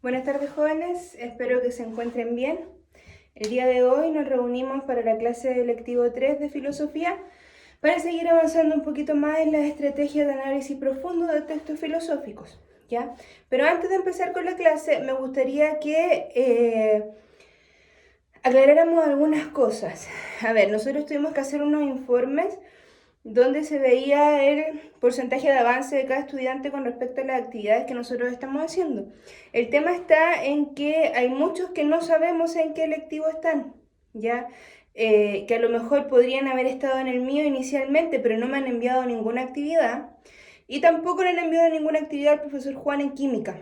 Buenas tardes, jóvenes, espero que se encuentren bien. El día de hoy nos reunimos para la clase de lectivo 3 de filosofía para seguir avanzando un poquito más en las estrategias de análisis profundo de textos filosóficos, ¿ya? Pero antes de empezar con la clase, me gustaría que aclaráramos algunas cosas. A ver, nosotros tuvimos que hacer unos informes donde se veía el porcentaje de avance de cada estudiante con respecto a las actividades que nosotros estamos haciendo. El tema está en que hay muchos que no sabemos en qué lectivo están, ¿ya? Que a lo mejor podrían haber estado en el mío inicialmente, pero no me han enviado ninguna actividad, y tampoco le han enviado ninguna actividad al profesor Juan en química.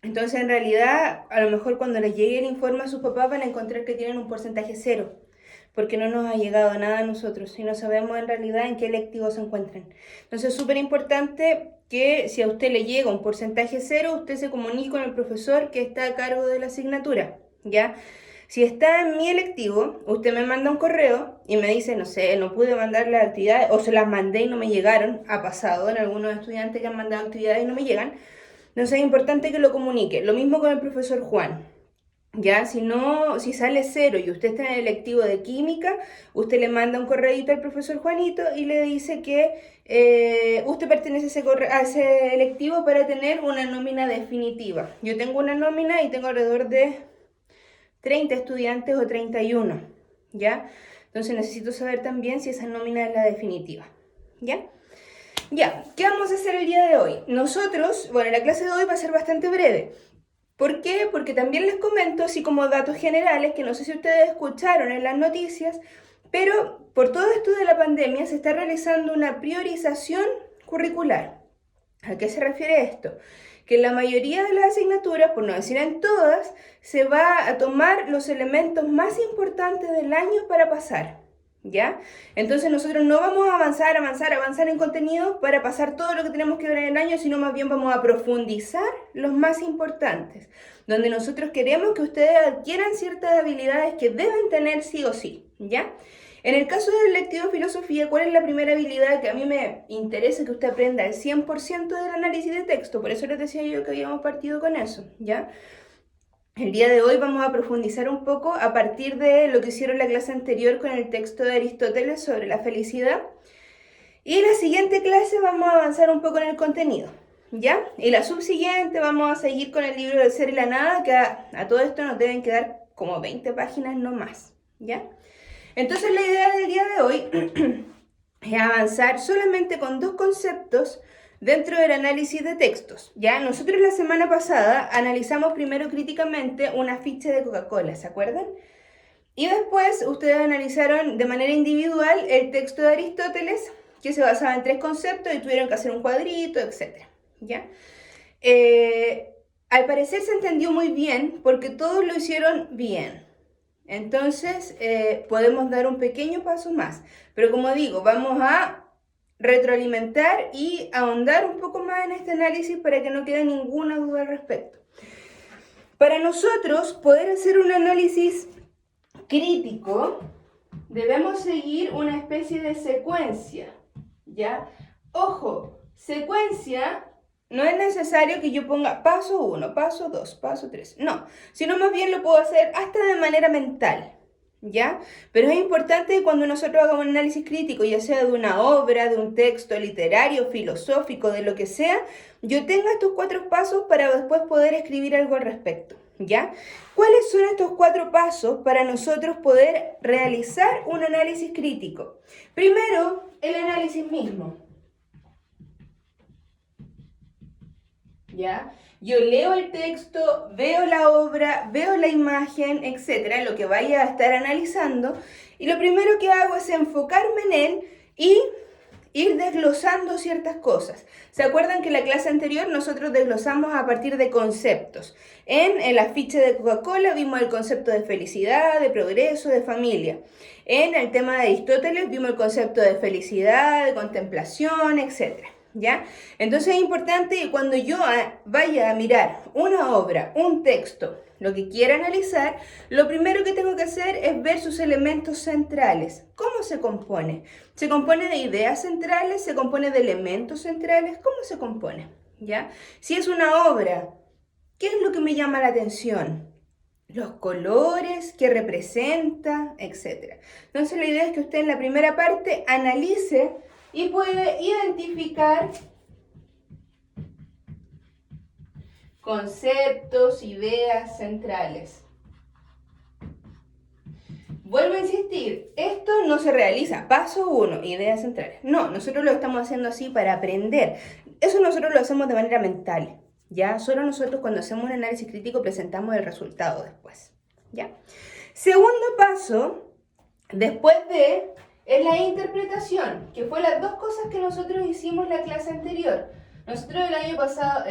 Entonces, en realidad, a lo mejor cuando les llegue el informe a sus papás van a encontrar que tienen un porcentaje cero, porque no nos ha llegado nada a nosotros y no sabemos en realidad en qué lectivo se encuentran. Entonces es súper importante que si a usted le llega un porcentaje cero, usted se comunique con el profesor que está a cargo de la asignatura, ¿ya? Si está en mi electivo, usted me manda un correo y me dice, no sé, no pude mandar las actividades o se las mandé y no me llegaron. Ha pasado en algunos estudiantes que han mandado actividades y no me llegan. Entonces es importante que lo comunique. Lo mismo con el profesor Juan. Ya, si sale cero y usted está en el electivo de química, usted le manda un correíto al profesor Juanito y le dice que usted pertenece a ese electivo para tener una nómina definitiva. Yo tengo una nómina y tengo alrededor de 30 estudiantes o 31, ¿ya? Entonces necesito saber también si esa nómina es la definitiva, ¿ya? Ya, ¿qué vamos a hacer el día de hoy? Nosotros, bueno, la clase de hoy va a ser bastante breve. ¿Por qué? Porque también les comento, así como datos generales, que no sé si ustedes escucharon en las noticias, pero por todo esto de la pandemia se está realizando una priorización curricular. ¿A qué se refiere esto? Que en la mayoría de las asignaturas, por no decir en todas, se va a tomar los elementos más importantes del año para pasar. ¿Ya? Entonces nosotros no vamos a avanzar en contenido para pasar todo lo que tenemos que ver en el año, sino más bien vamos a profundizar los más importantes, donde nosotros queremos que ustedes adquieran ciertas habilidades que deben tener sí o sí, ¿ya? En el caso del lectivo filosofía, ¿cuál es la primera habilidad que a mí me interesa que usted aprenda al 100% del análisis de texto? Por eso les decía yo que habíamos partido con eso, ¿ya? El día de hoy vamos a profundizar un poco a partir de lo que hicieron la clase anterior con el texto de Aristóteles sobre la felicidad. Y en la siguiente clase vamos a avanzar un poco en el contenido, ¿ya? Y la subsiguiente vamos a seguir con el libro del ser y la nada, que a todo esto nos deben quedar como 20 páginas no más, ¿ya? Entonces la idea del día de hoy es avanzar solamente con dos conceptos dentro del análisis de textos. Ya nosotros la semana pasada analizamos primero críticamente una ficha de Coca-Cola, ¿se acuerdan? Y después ustedes analizaron de manera individual el texto de Aristóteles, que se basaba en tres conceptos y tuvieron que hacer un cuadrito, etc. ¿Ya? Al parecer se entendió muy bien porque todos lo hicieron bien. Entonces podemos dar un pequeño paso más. Pero como digo, vamos a retroalimentar y ahondar un poco más en este análisis para que no quede ninguna duda al respecto. Para nosotros poder hacer un análisis crítico, debemos seguir una especie de secuencia, ¿ya? Ojo, secuencia no es necesario que yo ponga paso 1, paso 2, paso 3, no, sino más bien lo puedo hacer hasta de manera mental, ¿ya? Pero es importante que cuando nosotros hagamos un análisis crítico, ya sea de una obra, de un texto literario, filosófico, de lo que sea, yo tenga estos 4 pasos para después poder escribir algo al respecto, ¿ya? ¿Cuáles son estos 4 pasos para nosotros poder realizar un análisis crítico? Primero, el análisis mismo, ¿ya? Yo leo el texto, veo la obra, veo la imagen, etcétera, lo que vaya a estar analizando, y lo primero que hago es enfocarme en él y ir desglosando ciertas cosas. ¿Se acuerdan que en la clase anterior nosotros desglosamos a partir de conceptos? En la ficha de Coca-Cola vimos el concepto de felicidad, de progreso, de familia. En el tema de Aristóteles vimos el concepto de felicidad, de contemplación, etc. ¿Ya? Entonces es importante que cuando yo vaya a mirar una obra, un texto, lo que quiera analizar, lo primero que tengo que hacer es ver sus elementos centrales. ¿Cómo se compone? ¿Se compone de ideas centrales? ¿Se compone de elementos centrales? ¿Cómo se compone? ¿Ya? Si es una obra ¿Qué es lo que me llama la atención? Los colores, qué representa, etc. Entonces la idea es que usted en la primera parte analice y puede identificar conceptos, ideas centrales. Vuelvo a insistir, esto no se realiza, paso 1, ideas centrales. No, nosotros lo estamos haciendo así para aprender. Eso nosotros lo hacemos de manera mental, ¿ya? Solo nosotros cuando hacemos un análisis crítico presentamos el resultado después, ¿ya? Segundo paso, después de, es la interpretación, que fue las dos cosas que nosotros hicimos en la clase anterior. Nosotros el año pasado,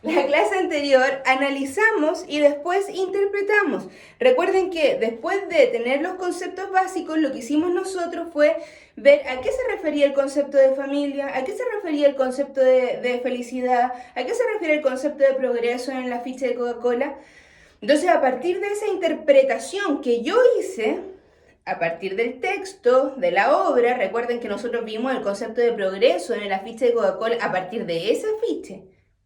la clase anterior analizamos y después interpretamos. Recuerden que después de tener los conceptos básicos, lo que hicimos nosotros fue ver a qué se refería el concepto de familia, a qué se refería el concepto de felicidad, a qué se refiere el concepto de progreso en la ficha de Coca-Cola. Entonces, a partir de esa interpretación que yo hice, a partir del texto, de la obra, recuerden que nosotros vimos el concepto de progreso en el afiche de Coca-Cola a partir de ese afiche,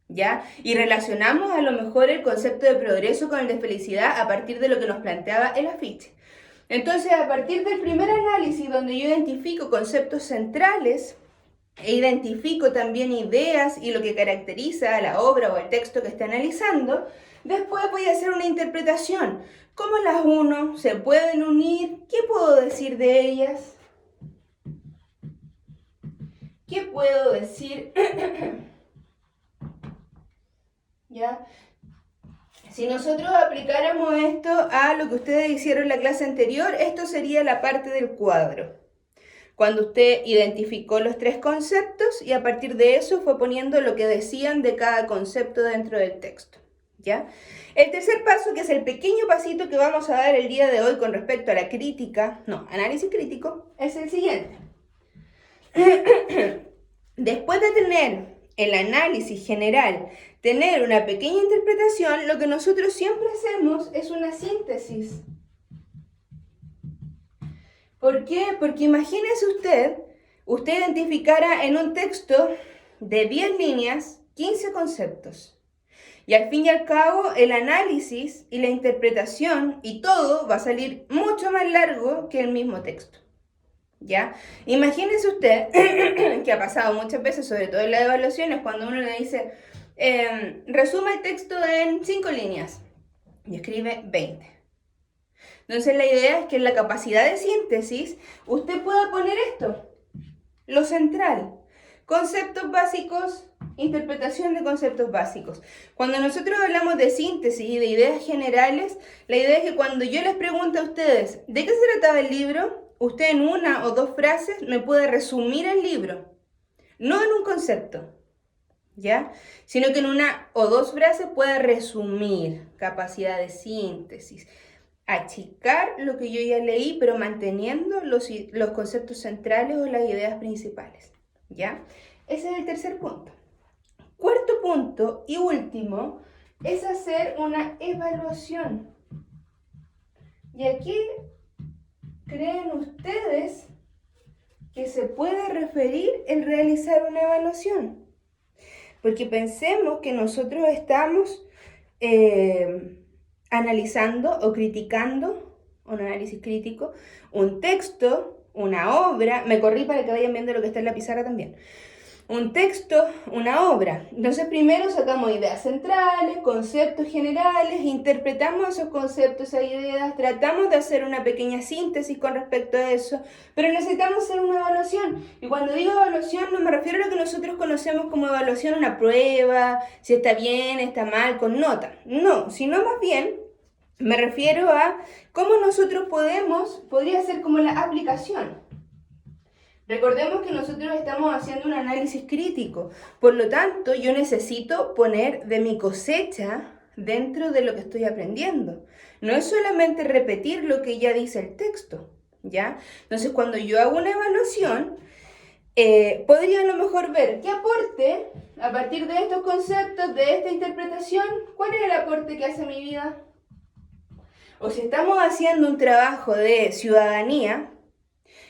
¿ya? Y relacionamos a lo mejor el concepto de progreso con el de felicidad a partir de lo que nos planteaba el afiche. Entonces, a partir del primer análisis, donde yo identifico conceptos centrales e identifico también ideas y lo que caracteriza a la obra o el texto que esté analizando, después voy a hacer una interpretación. ¿Cómo las uno? ¿Se pueden unir? ¿Qué puedo decir de ellas? ¿Qué puedo decir? ¿Ya? Si nosotros aplicáramos esto a lo que ustedes hicieron en la clase anterior, esto sería la parte del cuadro. Cuando usted identificó los tres conceptos y a partir de eso fue poniendo lo que decían de cada concepto dentro del texto, ¿ya? El tercer paso, que es el pequeño pasito que vamos a dar el día de hoy con respecto a la crítica, análisis crítico, es el siguiente. Después de tener el análisis general, tener una pequeña interpretación, lo que nosotros siempre hacemos es una síntesis. ¿Por qué? Porque imagínese usted identificara en un texto de 10 líneas 15 conceptos. Y al fin y al cabo, el análisis y la interpretación y todo va a salir mucho más largo que el mismo texto, ¿ya? Imagínese usted, que ha pasado muchas veces, sobre todo en las evaluaciones, cuando uno le dice, resuma el texto en 5 líneas, y escribe 20. Entonces la idea es que en la capacidad de síntesis, usted pueda poner esto, lo central. Conceptos básicos, interpretación de conceptos básicos. Cuando nosotros hablamos de síntesis y de ideas generales, la idea es que cuando yo les pregunto a ustedes ¿de qué se trataba el libro? Usted en una o dos frases me puede resumir el libro, no en un concepto, ¿ya? Sino que en una o dos frases puede resumir, capacidad de síntesis, achicar lo que yo ya leí, pero manteniendo los conceptos centrales o las ideas principales, ¿ya? Ese es el tercer punto. Cuarto punto y último es hacer una evaluación. ¿Y a qué creen ustedes que se puede referir el realizar una evaluación? Porque pensemos que nosotros estamos analizando o criticando, un análisis crítico, un texto, una obra, me corrí para que vayan viendo lo que está en la pizarra también, un texto, una obra. Entonces primero sacamos ideas centrales, conceptos generales, interpretamos esos conceptos, esas ideas, tratamos de hacer una pequeña síntesis con respecto a eso, pero necesitamos hacer una evaluación. Y cuando digo evaluación no me refiero a lo que nosotros conocemos como evaluación, una prueba, si está bien, está mal, con nota. No, sino más bien me refiero a cómo nosotros podría ser como la aplicación. Recordemos que nosotros estamos haciendo un análisis crítico, por lo tanto yo necesito poner de mi cosecha dentro de lo que estoy aprendiendo. No es solamente repetir lo que ya dice el texto, ¿ya? Entonces cuando yo hago una evaluación, podría a lo mejor ver qué aporte, a partir de estos conceptos, de esta interpretación, cuál es el aporte que hace a mi vida. O si estamos haciendo un trabajo de ciudadanía,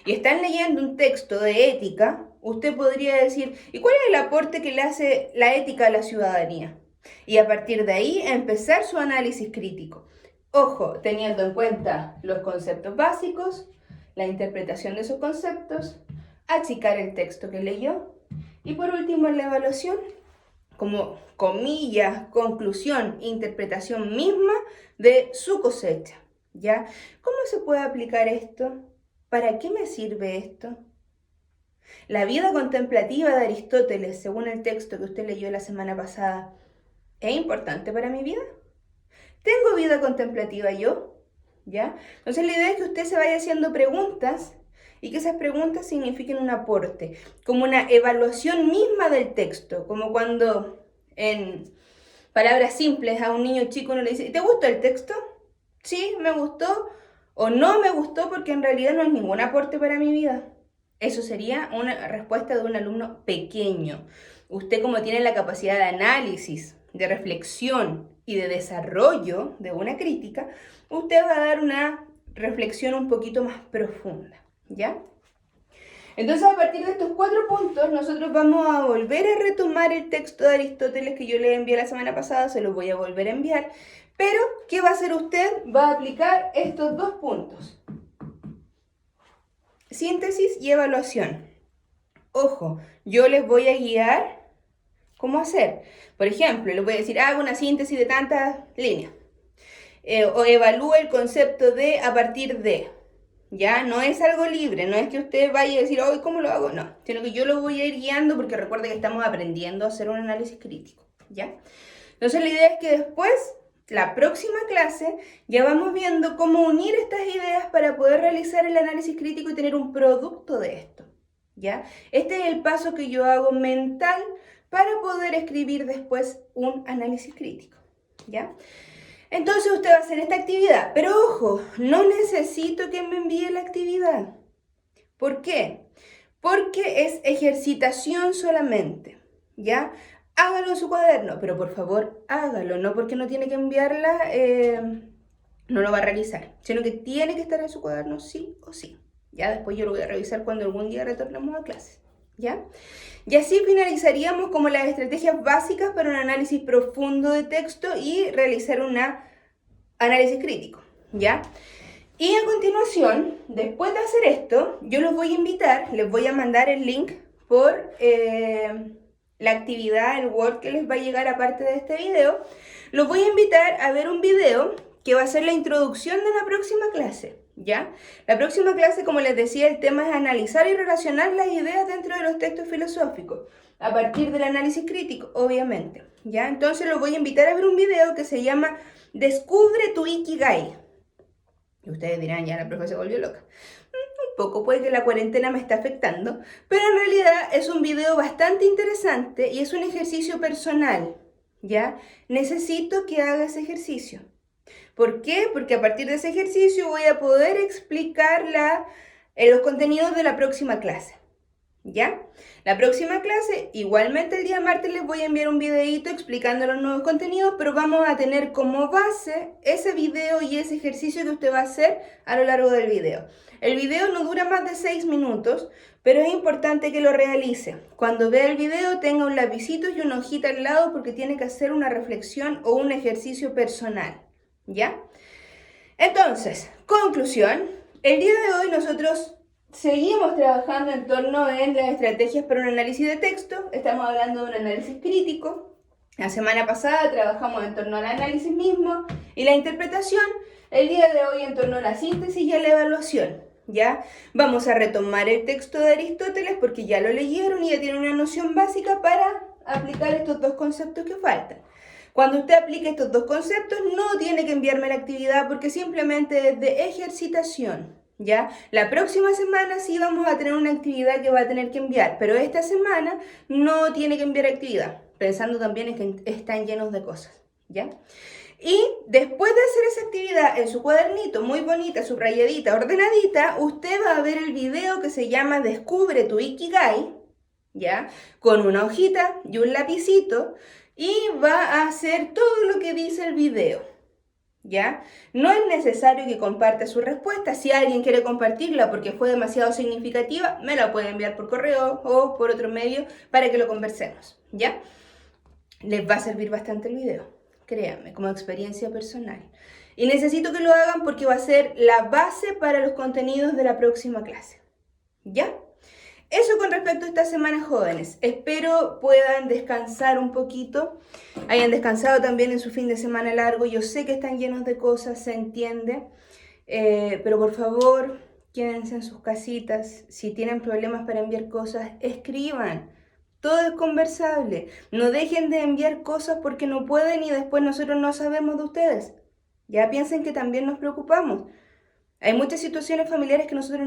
y están leyendo un texto de ética, usted podría decir, ¿y cuál es el aporte que le hace la ética a la ciudadanía? Y a partir de ahí empezar su análisis crítico. Ojo, teniendo en cuenta los conceptos básicos, la interpretación de esos conceptos, achicar el texto que leyó y por último en la evaluación, como comillas, conclusión, interpretación misma de su cosecha. ¿Ya? ¿Cómo se puede aplicar esto? ¿Para qué me sirve esto? La vida contemplativa de Aristóteles, según el texto que usted leyó la semana pasada, ¿es importante para mi vida? ¿Tengo vida contemplativa yo? ¿Ya? Entonces la idea es que usted se vaya haciendo preguntas y que esas preguntas signifiquen un aporte, como una evaluación misma del texto, como cuando en palabras simples a un niño chico uno le dice, ¿te gustó el texto? Sí, me gustó o no me gustó porque en realidad no es ningún aporte para mi vida. Eso sería una respuesta de un alumno pequeño. Usted como tiene la capacidad de análisis, de reflexión y de desarrollo de una crítica, usted va a dar una reflexión un poquito más profunda, ¿ya? Entonces, a partir de estos 4 puntos, nosotros vamos a volver a retomar el texto de Aristóteles que yo le envié la semana pasada, se lo voy a volver a enviar, pero, ¿qué va a hacer usted? Va a aplicar estos 2 puntos. Síntesis y evaluación. Ojo, yo les voy a guiar cómo hacer. Por ejemplo, les voy a decir, haga una síntesis de tantas líneas. O evalúe el concepto de a partir de. Ya, no es algo libre, no es que usted vaya a decir, hoy ¿cómo lo hago? No, sino que yo lo voy a ir guiando porque recuerde que estamos aprendiendo a hacer un análisis crítico, ¿ya? Entonces la idea es que después, la próxima clase, ya vamos viendo cómo unir estas ideas para poder realizar el análisis crítico y tener un producto de esto, ¿ya? Este es el paso que yo hago mental para poder escribir después un análisis crítico, ¿ya? Entonces usted va a hacer esta actividad, pero ojo, no necesito que me envíe la actividad. ¿Por qué? Porque es ejercitación solamente, ¿ya? Hágalo en su cuaderno, pero por favor hágalo, no porque no tiene que enviarla, no lo va a realizar, sino que tiene que estar en su cuaderno sí o sí. Ya después yo lo voy a revisar cuando algún día retornemos a clase, ¿ya? Y así finalizaríamos como las estrategias básicas para un análisis profundo de texto y realizar un análisis crítico, ¿ya? Y a continuación, después de hacer esto, yo los voy a invitar, les voy a mandar el link por la actividad, el Word que les va a llegar aparte de este video. Los voy a invitar a ver un video que va a ser la introducción de la próxima clase, ¿ya? La próxima clase, como les decía, el tema es analizar y relacionar las ideas dentro de los textos filosóficos, a partir del análisis crítico, obviamente, ¿ya? Entonces los voy a invitar a ver un video que se llama Descubre tu Ikigai. Y ustedes dirán, ya la profe se volvió loca. Un poco, puede que la cuarentena me está afectando, pero en realidad es un video bastante interesante y es un ejercicio personal, ¿ya? Necesito que haga ese ejercicio. ¿Por qué? Porque a partir de ese ejercicio voy a poder explicar los contenidos de la próxima clase, ¿ya? La próxima clase, igualmente el día martes les voy a enviar un videito explicando los nuevos contenidos, pero vamos a tener como base ese video y ese ejercicio que usted va a hacer a lo largo del video. El video no dura más de 6 minutos, pero es importante que lo realice. Cuando vea el video tenga un lapicito y una hojita al lado porque tiene que hacer una reflexión o un ejercicio personal, ¿ya? Entonces, conclusión, el día de hoy nosotros seguimos trabajando en torno en las estrategias para un análisis de texto, estamos hablando de un análisis crítico. La semana pasada trabajamos en torno al análisis mismo y la interpretación, el día de hoy en torno a la síntesis y a la evaluación, ¿ya? Vamos a retomar el texto de Aristóteles porque ya lo leyeron y ya tienen una noción básica para aplicar estos 2 conceptos que faltan. Cuando usted aplique estos 2 conceptos, no tiene que enviarme la actividad porque simplemente es de ejercitación, ¿ya? La próxima semana sí vamos a tener una actividad que va a tener que enviar, pero esta semana no tiene que enviar actividad, pensando también en que están llenos de cosas, ¿ya? Y después de hacer esa actividad en su cuadernito, muy bonita, subrayadita, ordenadita, usted va a ver el video que se llama Descubre tu Ikigai, ¿ya? Con una hojita y un lapicito, y va a hacer todo lo que dice el video, ¿ya? No es necesario que comparta su respuesta. Si alguien quiere compartirla porque fue demasiado significativa, me la puede enviar por correo o por otro medio para que lo conversemos, ¿ya? les va a servir bastante el video, créanme, como experiencia personal. Y necesito que lo hagan porque va a ser la base para los contenidos de la próxima clase. ¿Ya? Eso con respecto a esta semana, jóvenes. Espero puedan descansar un poquito, hayan descansado también en su fin de semana largo. Yo sé que están llenos de cosas, se entiende, pero por favor, quédense en sus casitas. Si tienen problemas para enviar cosas, escriban. Todo es conversable. No dejen de enviar cosas porque no pueden y después nosotros no sabemos de ustedes. Ya piensen que también nos preocupamos. Hay muchas situaciones familiares que nosotros